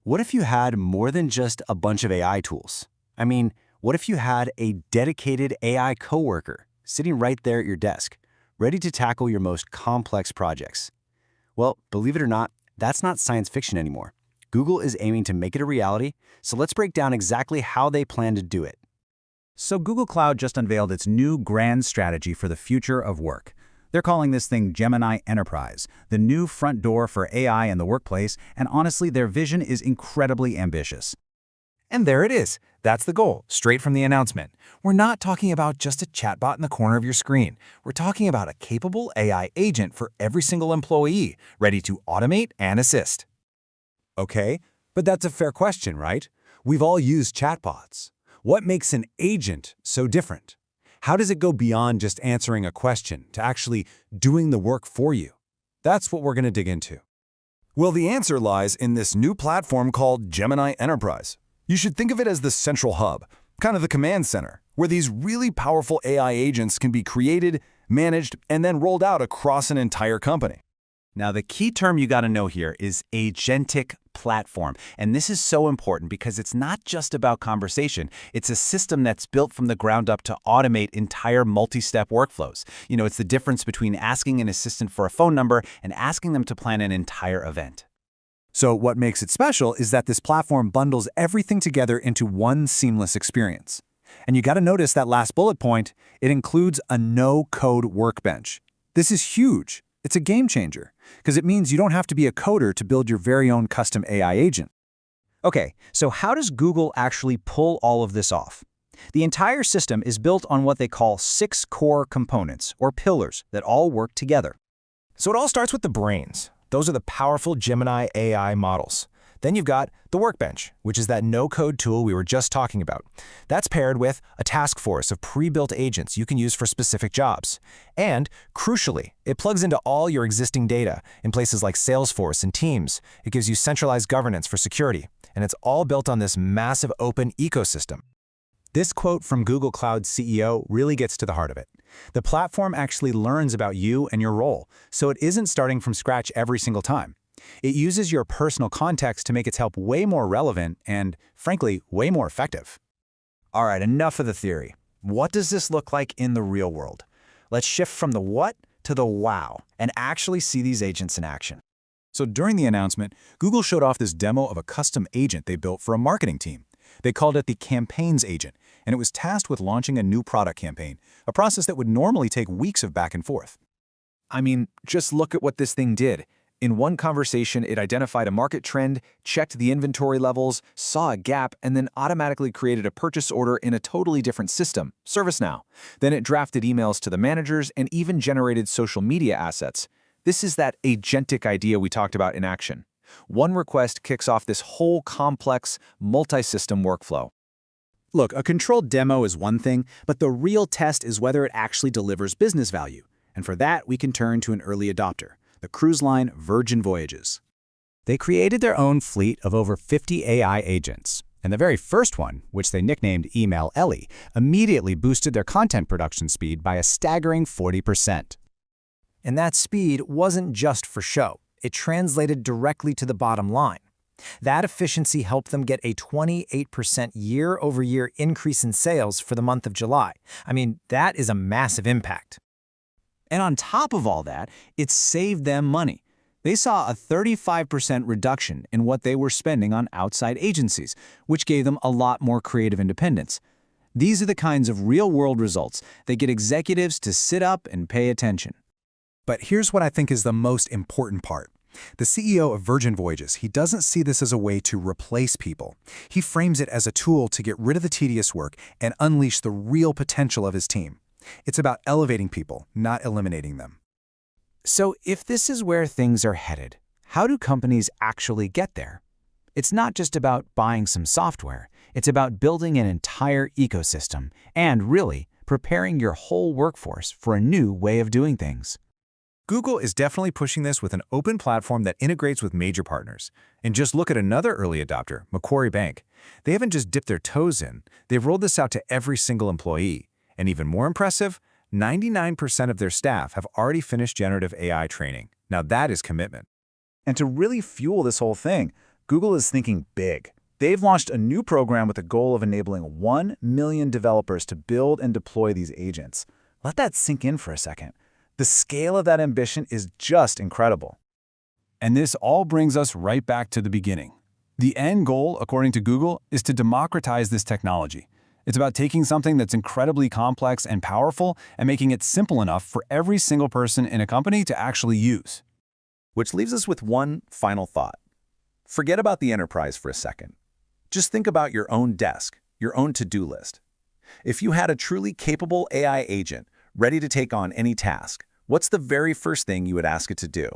What if you had more than just a bunch of AI tools? I mean, what if you had a dedicated AI coworker sitting right there at your desk, ready to tackle your most complex projects? Well, believe it or not, that's not science fiction anymore. Google is aiming to make it a reality, so let's break down exactly how they plan to do it. So Google Cloud just unveiled its new grand strategy for the future of work. They're calling this thing Gemini Enterprise, the new front door for AI in the workplace, and honestly, their vision is incredibly ambitious. And there it is. That's the goal, straight from the announcement. We're not talking about just a chatbot in the corner of your screen. We're talking about a capable AI agent for every single employee, ready to automate and assist. Okay, but that's a fair question, right? We've all used chatbots. What makes an agent so different? How does it go beyond just answering a question to actually doing the work for you? That's what we're going to dig into. Well, the answer lies in this new platform called Gemini Enterprise. You should think of it as the central hub, kind of the command center, where these really powerful AI agents can be created, managed, and then rolled out across an entire company. Now, the key term you got to know here is agentic platform. And this is so important because it's not just about conversation. It's a system that's built from the ground up to automate entire multi-step workflows. It's the difference between asking an assistant for a phone number and asking them to plan an entire event. So what makes it special is that this platform bundles everything together into one seamless experience. And you got to notice that last bullet point, it includes a no-code workbench. This is huge. It's a game changer, because it means you don't have to be a coder to build your very own custom AI agent. Okay, so how does Google actually pull all of this off? The entire system is built on what they call 6 core components, or pillars, that all work together. So it all starts with the brains. Those are the powerful Gemini AI models. Then you've got the Workbench, which is that no-code tool we were just talking about. That's paired with a task force of pre-built agents you can use for specific jobs. And, crucially, it plugs into all your existing data in places like Salesforce and Teams. It gives you centralized governance for security, and it's all built on this massive open ecosystem. This quote from Google Cloud's CEO really gets to the heart of it. The platform actually learns about you and your role, so it isn't starting from scratch every single time. It uses your personal context to make its help way more relevant and, frankly, way more effective. All right, enough of the theory. What does this look like in the real world? Let's shift from the what to the wow and actually see these agents in action. So during the announcement, Google showed off this demo of a custom agent they built for a marketing team. They called it the Campaigns Agent, and it was tasked with launching a new product campaign, a process that would normally take weeks of back and forth. I mean, just look at what this thing did. In one conversation, it identified a market trend, checked the inventory levels, saw a gap, and then automatically created a purchase order in a totally different system, ServiceNow. Then it drafted emails to the managers and even generated social media assets. This is that agentic idea we talked about in action. One request kicks off this whole complex, multi-system workflow. Look, a controlled demo is one thing, but the real test is whether it actually delivers business value. And for that, we can turn to an early adopter, the cruise line Virgin Voyages. They created their own fleet of over 50 AI agents, and the very first one, which they nicknamed Email Ellie, immediately boosted their content production speed by a staggering 40%. And that speed wasn't just for show. It translated directly to the bottom line. That efficiency helped them get a 28% year-over-year increase in sales for the month of July. I mean, that is a massive impact. And on top of all that, it saved them money. They saw a 35% reduction in what they were spending on outside agencies, which gave them a lot more creative independence. These are the kinds of real-world results that get executives to sit up and pay attention. But here's what I think is the most important part. The CEO of Virgin Voyages, he doesn't see this as a way to replace people. He frames it as a tool to get rid of the tedious work and unleash the real potential of his team. It's about elevating people, not eliminating them. So if this is where things are headed, how do companies actually get there? It's not just about buying some software. It's about building an entire ecosystem and, really, preparing your whole workforce for a new way of doing things. Google is definitely pushing this with an open platform that integrates with major partners. And just look at another early adopter, McQuory Bank. They haven't just dipped their toes in. They've rolled this out to every single employee. And even more impressive, 99% of their staff have already finished generative AI training. Now that is commitment. And to really fuel this whole thing, Google is thinking big. They've launched a new program with the goal of enabling 1 million developers to build and deploy these agents. Let that sink in for a second. The scale of that ambition is just incredible. And this all brings us right back to the beginning. The end goal, according to Google, is to democratize this technology. It's about taking something that's incredibly complex and powerful and making it simple enough for every single person in a company to actually use. Which leaves us with one final thought. Forget about the enterprise for a second. Just think about your own desk, your own to-do list. If you had a truly capable AI agent ready to take on any task, what's the very first thing you would ask it to do?